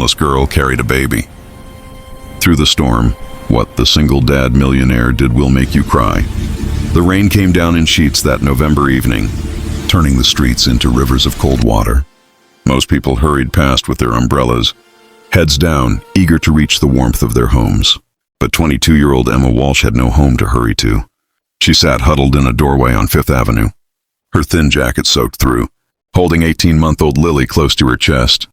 homeless girl carried a baby. Through the storm, what the single dad millionaire did will make you cry. The rain came down in sheets that November evening, turning the streets into rivers of cold water. Most people hurried past with their umbrellas, heads down, eager to reach the warmth of their homes. But 22-year-old Emma Walsh had no home to hurry to. She sat huddled in a doorway on Fifth Avenue, her thin jacket soaked through, holding 18-month-old Lily close to her chest.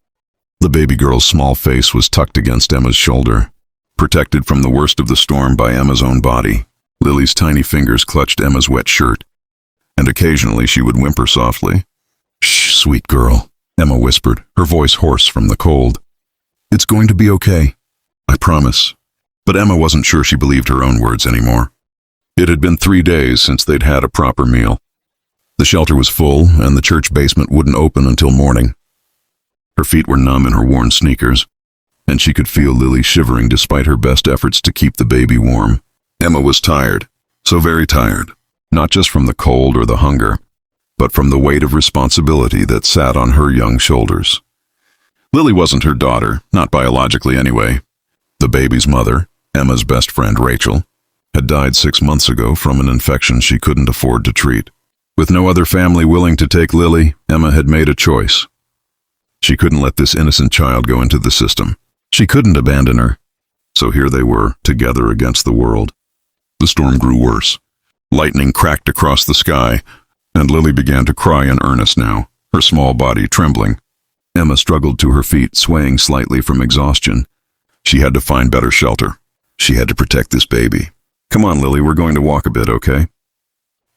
The baby girl's small face was tucked against Emma's shoulder, protected from the worst of the storm by Emma's own body. Lily's tiny fingers clutched Emma's wet shirt, and occasionally she would whimper softly. "Shh, sweet girl," Emma whispered, her voice hoarse from the cold. "It's going to be okay. I promise." But Emma wasn't sure she believed her own words anymore. It had been 3 days since they'd had a proper meal. The shelter was full, and the church basement wouldn't open until morning. Her feet were numb in her worn sneakers, and she could feel Lily shivering despite her best efforts to keep the baby warm. Emma was tired, so very tired, not just from the cold or the hunger, but from the weight of responsibility that sat on her young shoulders. Lily wasn't her daughter, not biologically anyway. The baby's mother, Emma's best friend Rachel, had died 6 months ago from an infection she couldn't afford to treat. With no other family willing to take Lily, Emma had made a choice. She couldn't let this innocent child go into the system. She couldn't abandon her. So here they were, together against the world. The storm grew worse. Lightning cracked across the sky, and Lily began to cry in earnest now, her small body trembling. Emma struggled to her feet, swaying slightly from exhaustion. She had to find better shelter. She had to protect this baby. "Come on, Lily, we're going to walk a bit, okay?"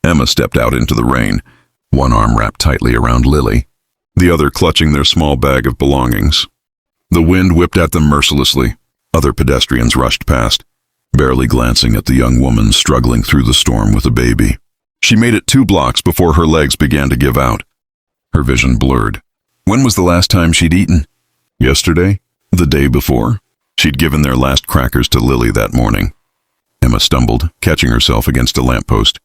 Emma stepped out into the rain, one arm wrapped tightly around Lily, the other clutching their small bag of belongings. The wind whipped at them mercilessly. Other pedestrians rushed past, barely glancing at the young woman struggling through the storm with a baby. She made it 2 blocks before her legs began to give out. Her vision blurred. When was the last time she'd eaten? Yesterday? The day before? She'd given their last crackers to Lily that morning. Emma stumbled, catching herself against a lamppost.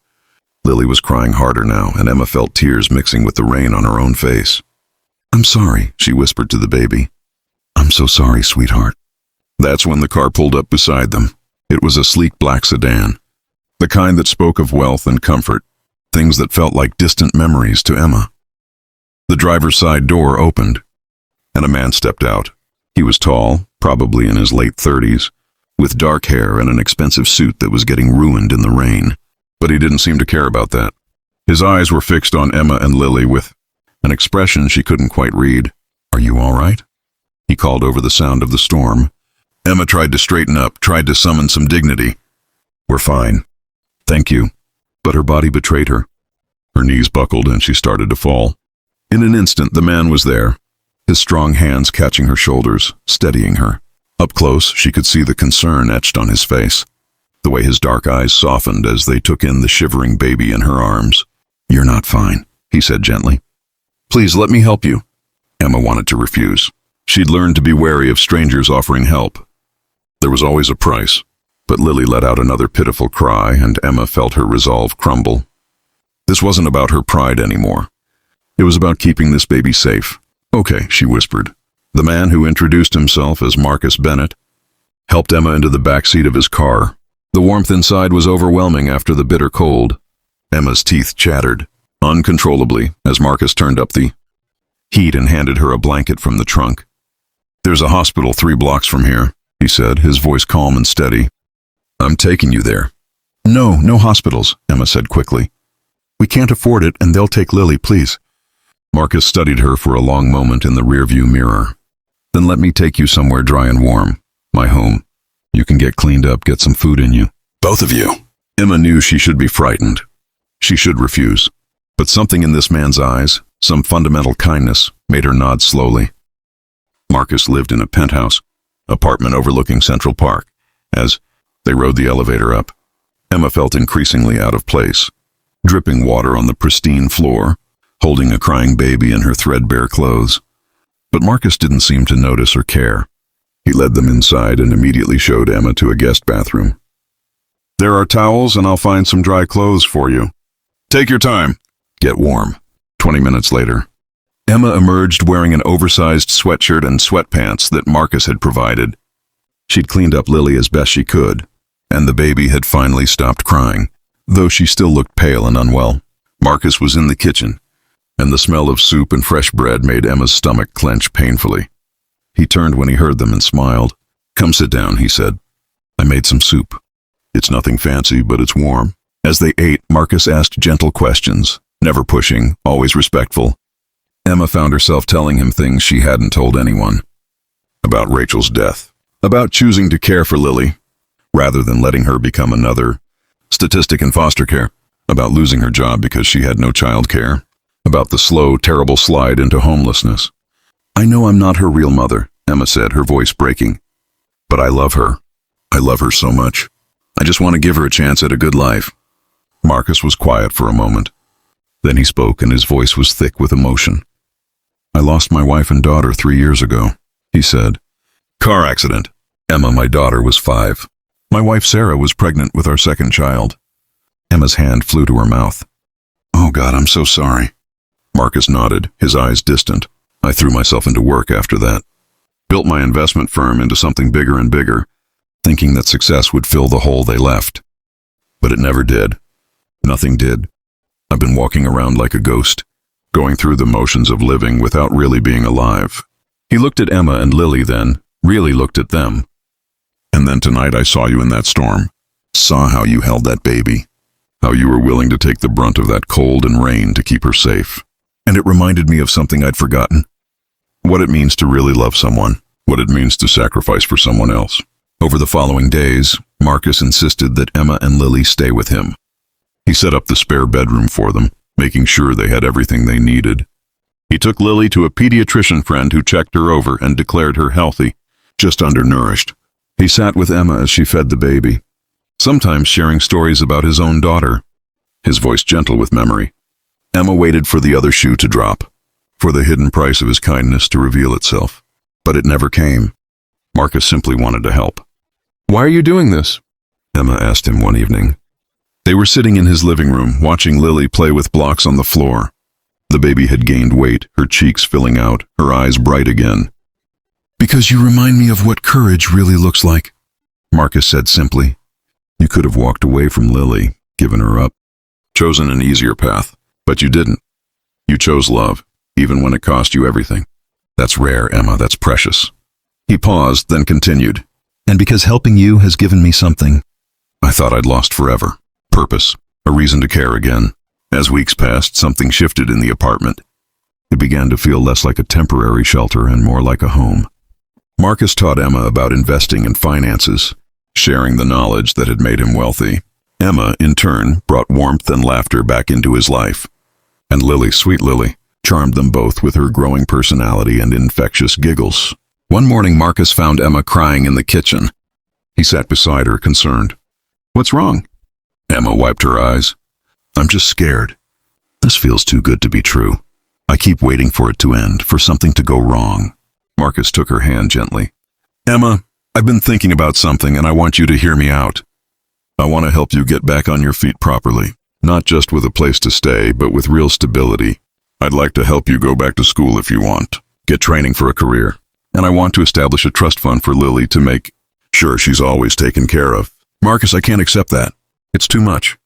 Lily was crying harder now, and Emma felt tears mixing with the rain on her own face. "I'm sorry," she whispered to the baby. "I'm so sorry, sweetheart." That's when the car pulled up beside them. It was a sleek black sedan, the kind that spoke of wealth and comfort, things that felt like distant memories to Emma. The driver's side door opened, and a man stepped out. He was tall, probably in his late 30s, with dark hair and an expensive suit that was getting ruined in the rain. But he didn't seem to care about that. His eyes were fixed on Emma and Lily with an expression she couldn't quite read. "Are you all right?" He called over the sound of the storm. Emma tried to straighten up, tried to summon some dignity. "We're fine. Thank you." But her body betrayed her. Her knees buckled and she started to fall. In an instant, the man was there, his strong hands catching her shoulders, steadying her. Up close, she could see the concern etched on his face, the way his dark eyes softened as they took in the shivering baby in her arms. "You're not fine," he said gently. "Please, let me help you." Emma wanted to refuse. She'd learned to be wary of strangers offering help. There was always a price, but Lily let out another pitiful cry, and Emma felt her resolve crumble. This wasn't about her pride anymore. It was about keeping this baby safe. "Okay," she whispered. The man, who introduced himself as Marcus Bennett, helped Emma into the back seat of his car. The warmth inside was overwhelming after the bitter cold. Emma's teeth chattered uncontrollably as Marcus turned up the heat and handed her a blanket from the trunk. "There's a hospital 3 blocks from here," he said, his voice calm and steady. "I'm taking you there." No hospitals," Emma said quickly. "We can't afford it, and they'll take Lily, please." Marcus studied her for a long moment in the rearview mirror. "Then let me take you somewhere dry and warm. My home. You can get cleaned up, get some food in you. Both of you." Emma knew she should be frightened. She should refuse. But something in this man's eyes, some fundamental kindness, made her nod slowly. Marcus lived in a penthouse apartment overlooking Central Park. As they rode the elevator up, Emma felt increasingly out of place, dripping water on the pristine floor, holding a crying baby in her threadbare clothes. But Marcus didn't seem to notice or care. He led them inside and immediately showed Emma to a guest bathroom. "There are towels, and I'll find some dry clothes for you. Take your time. Get warm." 20 minutes later, Emma emerged wearing an oversized sweatshirt and sweatpants that Marcus had provided. She'd cleaned up Lily as best she could, and the baby had finally stopped crying, though she still looked pale and unwell. Marcus was in the kitchen, and the smell of soup and fresh bread made Emma's stomach clench painfully. He turned when he heard them and smiled. "Come sit down," he said. "I made some soup. It's nothing fancy, but it's warm." As they ate, Marcus asked gentle questions, never pushing, always respectful. Emma found herself telling him things she hadn't told anyone. About Rachel's death. About choosing to care for Lily, rather than letting her become another statistic in foster care. About losing her job because she had no child care. About the slow, terrible slide into homelessness. "I know I'm not her real mother," Emma said, her voice breaking. "But I love her. I love her so much. I just want to give her a chance at a good life." Marcus was quiet for a moment. Then he spoke, and his voice was thick with emotion. "I lost my wife and daughter 3 years ago," he said. "Car accident. Emma, my daughter, was 5. My wife Sarah was pregnant with our second child." Emma's hand flew to her mouth. "Oh God, I'm so sorry." Marcus nodded, his eyes distant. "I threw myself into work after that. Built my investment firm into something bigger and bigger, thinking that success would fill the hole they left. But it never did. Nothing did. I've been walking around like a ghost, going through the motions of living without really being alive." He looked at Emma and Lily then, really looked at them. "And then tonight I saw you in that storm. Saw how you held that baby. How you were willing to take the brunt of that cold and rain to keep her safe. And it reminded me of something I'd forgotten. What it means to really love someone. What it means to sacrifice for someone else." Over the following days, Marcus insisted that Emma and Lily stay with him. He set up the spare bedroom for them, making sure they had everything they needed. He took Lily to a pediatrician friend who checked her over and declared her healthy, just undernourished. He sat with Emma as she fed the baby, sometimes sharing stories about his own daughter, his voice gentle with memory. Emma waited for the other shoe to drop, for the hidden price of his kindness to reveal itself. But it never came. Marcus simply wanted to help. "Why are you doing this?" Emma asked him one evening. They were sitting in his living room, watching Lily play with blocks on the floor. The baby had gained weight, her cheeks filling out, her eyes bright again. "Because you remind me of what courage really looks like," Marcus said simply. "You could have walked away from Lily, given her up, chosen an easier path, but you didn't. You chose love, even when it cost you everything. That's rare, Emma, that's precious." He paused, then continued. "And because helping you has given me something I thought I'd lost forever. Purpose, a reason to care again." As weeks passed, something shifted in the apartment. It began to feel less like a temporary shelter and more like a home. Marcus taught Emma about investing and finances, sharing the knowledge that had made him wealthy. Emma, in turn, brought warmth and laughter back into his life. And Lily, sweet Lily, charmed them both with her growing personality and infectious giggles. One morning, Marcus found Emma crying in the kitchen. He sat beside her, concerned. "What's wrong?" Emma wiped her eyes. "I'm just scared. This feels too good to be true. I keep waiting for it to end, for something to go wrong." Marcus took her hand gently. "Emma, I've been thinking about something and I want you to hear me out. I want to help you get back on your feet properly, not just with a place to stay, but with real stability. I'd like to help you go back to school if you want, get training for a career, and I want to establish a trust fund for Lily to make sure she's always taken care of." "Marcus, I can't accept that. It's too much."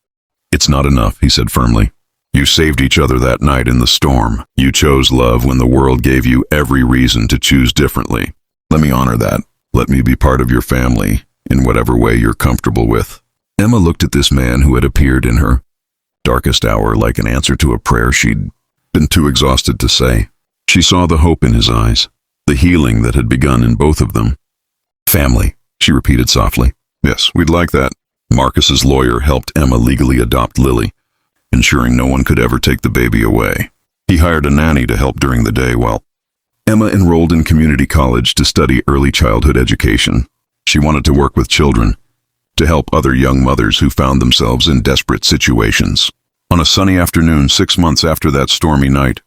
"It's not enough," he said firmly. "You saved each other that night in the storm. You chose love when the world gave you every reason to choose differently. Let me honor that. Let me be part of your family in whatever way you're comfortable with." Emma looked at this man who had appeared in her darkest hour like an answer to a prayer she'd been too exhausted to say. She saw the hope in his eyes, the healing that had begun in both of them. "Family," she repeated softly. "Yes, we'd like that." Marcus's lawyer helped Emma legally adopt Lily, ensuring no one could ever take the baby away. He hired a nanny to help during the day while Emma enrolled in community college to study early childhood education. She wanted to work with children, to help other young mothers who found themselves in desperate situations. On a sunny afternoon 6 months after that stormy night,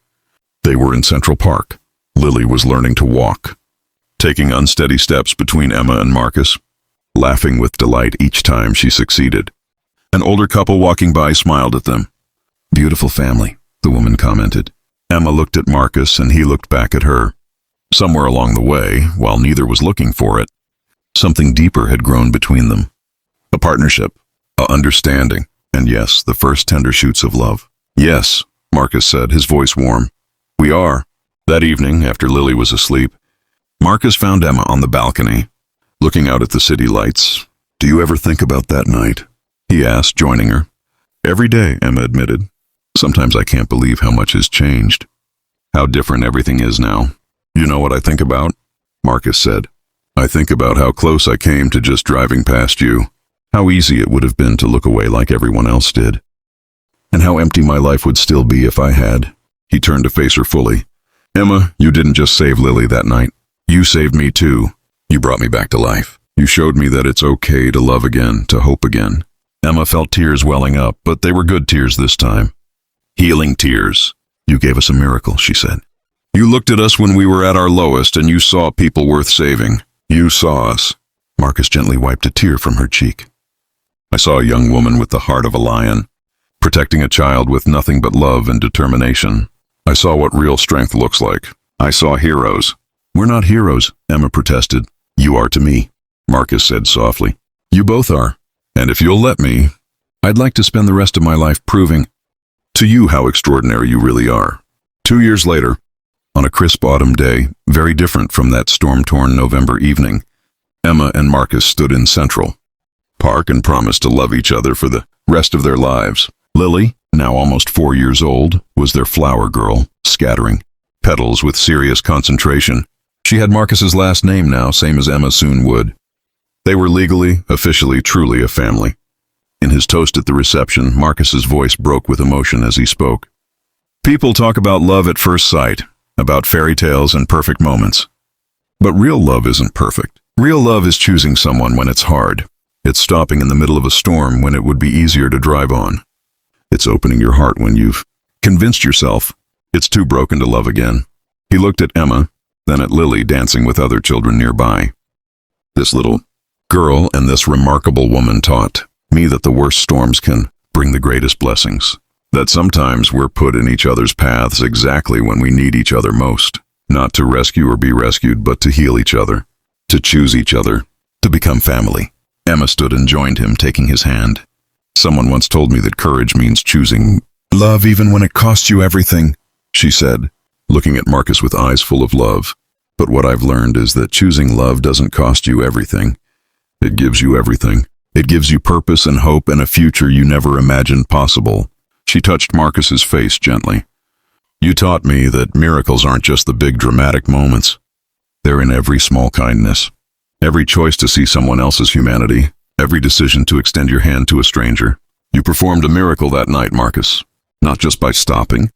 they were in Central Park. Lily was learning to walk, taking unsteady steps between Emma and Marcus, laughing with delight each time she succeeded. An older couple walking by smiled at them. "Beautiful family," the woman commented. Emma looked at Marcus and he looked back at her. Somewhere along the way, while neither was looking for it, something deeper had grown between them. A partnership, a understanding, and yes, the first tender shoots of love. "Yes," Marcus said, his voice warm. "We are." That evening, after Lily was asleep, Marcus found Emma on the balcony, looking out at the city lights. "Do you ever think about that night?" he asked, joining her. "Every day," Emma admitted. "Sometimes I can't believe how much has changed. How different everything is now." "You know what I think about?" Marcus said. "I think about how close I came to just driving past you. How easy it would have been to look away like everyone else did. And how empty my life would still be if I had." He turned to face her fully. "Emma, you didn't just save Lily that night. You saved me too. You brought me back to life. You showed me that it's okay to love again, to hope again." Emma felt tears welling up, but they were good tears this time. Healing tears. "You gave us a miracle," she said. "You looked at us when we were at our lowest and you saw people worth saving. You saw us." Marcus gently wiped a tear from her cheek. "I saw a young woman with the heart of a lion, protecting a child with nothing but love and determination. I saw what real strength looks like. I saw heroes." "We're not heroes," Emma protested. "You are to me," Marcus said softly. "You both are. And if you'll let me, I'd like to spend the rest of my life proving to you how extraordinary you really are." 2 years later, on a crisp autumn day, very different from that storm-torn November evening, Emma and Marcus stood in Central Park and promised to love each other for the rest of their lives. Lily, now almost 4 years old, was their flower girl, scattering petals with serious concentration. She had Marcus's last name now, same as Emma soon would. They were legally, officially, truly a family. In his toast at the reception, Marcus's voice broke with emotion as he spoke. "People talk about love at first sight, about fairy tales and perfect moments. But real love isn't perfect. Real love is choosing someone when it's hard. It's stopping in the middle of a storm when it would be easier to drive on. It's opening your heart when you've convinced yourself it's too broken to love again." He looked at Emma, then at Lily dancing with other children nearby. "This little girl and this remarkable woman taught me that the worst storms can bring the greatest blessings. That sometimes we're put in each other's paths exactly when we need each other most. Not to rescue or be rescued, but to heal each other. To choose each other. To become family." Emma stood and joined him, taking his hand. "Someone once told me that courage means choosing love even when it costs you everything," she said, looking at Marcus with eyes full of love. "But what I've learned is that choosing love doesn't cost you everything. It gives you everything. It gives you purpose and hope and a future you never imagined possible." She touched Marcus's face gently. "You taught me that miracles aren't just the big dramatic moments. They're in every small kindness. Every choice to see someone else's humanity. Every decision to extend your hand to a stranger. You performed a miracle that night, Marcus. Not just by stopping,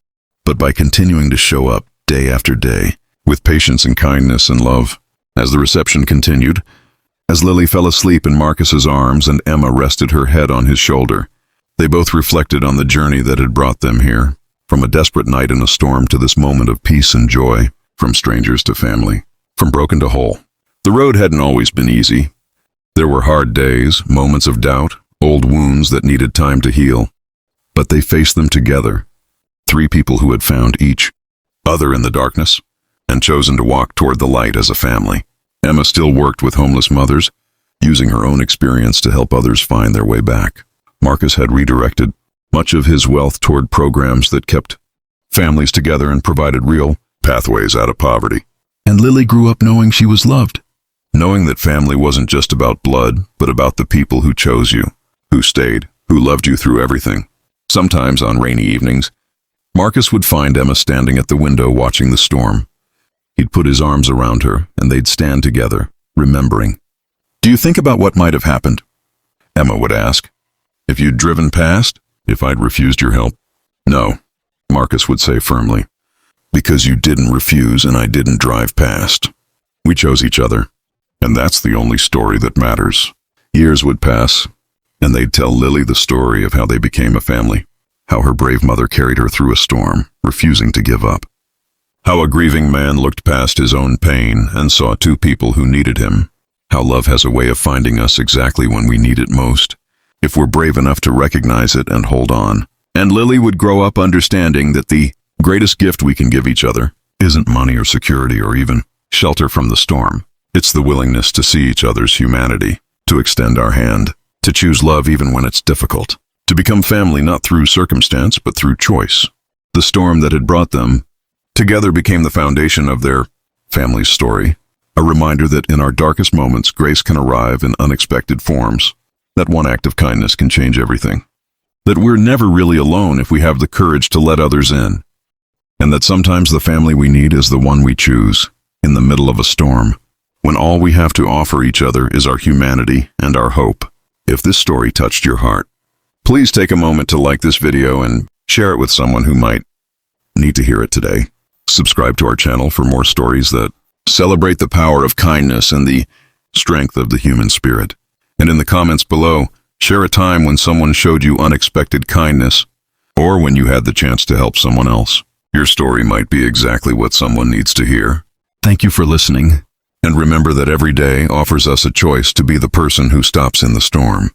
but by continuing to show up day after day, with patience and kindness and love." As the reception continued, as Lily fell asleep in Marcus's arms and Emma rested her head on his shoulder, they both reflected on the journey that had brought them here, from a desperate night in a storm to this moment of peace and joy, from strangers to family, from broken to whole. The road hadn't always been easy. There were hard days, moments of doubt, old wounds that needed time to heal. But they faced them together, 3 people who had found each other in the darkness and chosen to walk toward the light as a family. Emma still worked with homeless mothers, using her own experience to help others find their way back. Marcus had redirected much of his wealth toward programs that kept families together and provided real pathways out of poverty. And Lily grew up knowing she was loved, knowing that family wasn't just about blood, but about the people who chose you, who stayed, who loved you through everything. Sometimes on rainy evenings, Marcus would find Emma standing at the window watching the storm. He'd put his arms around her, and they'd stand together, remembering. "Do you think about what might have happened?" Emma would ask. "If you'd driven past? If I'd refused your help?" "No," Marcus would say firmly. "Because you didn't refuse and I didn't drive past. We chose each other, and that's the only story that matters." Years would pass, and they'd tell Lily the story of how they became a family, how her brave mother carried her through a storm, refusing to give up. How a grieving man looked past his own pain and saw 2 people who needed him. How love has a way of finding us exactly when we need it most, if we're brave enough to recognize it and hold on. And Lily would grow up understanding that the greatest gift we can give each other isn't money or security or even shelter from the storm. It's the willingness to see each other's humanity, to extend our hand, to choose love even when it's difficult, to become family not through circumstance but through choice. The storm that had brought them together became the foundation of their family's story, a reminder that in our darkest moments, grace can arrive in unexpected forms, that one act of kindness can change everything, that we're never really alone if we have the courage to let others in, and that sometimes the family we need is the one we choose in the middle of a storm, when all we have to offer each other is our humanity and our hope. If this story touched your heart, please take a moment to like this video and share it with someone who might need to hear it today. Subscribe to our channel for more stories that celebrate the power of kindness and the strength of the human spirit. And in the comments below, share a time when someone showed you unexpected kindness or when you had the chance to help someone else. Your story might be exactly what someone needs to hear. Thank you for listening. And remember that every day offers us a choice to be the person who stops in the storm.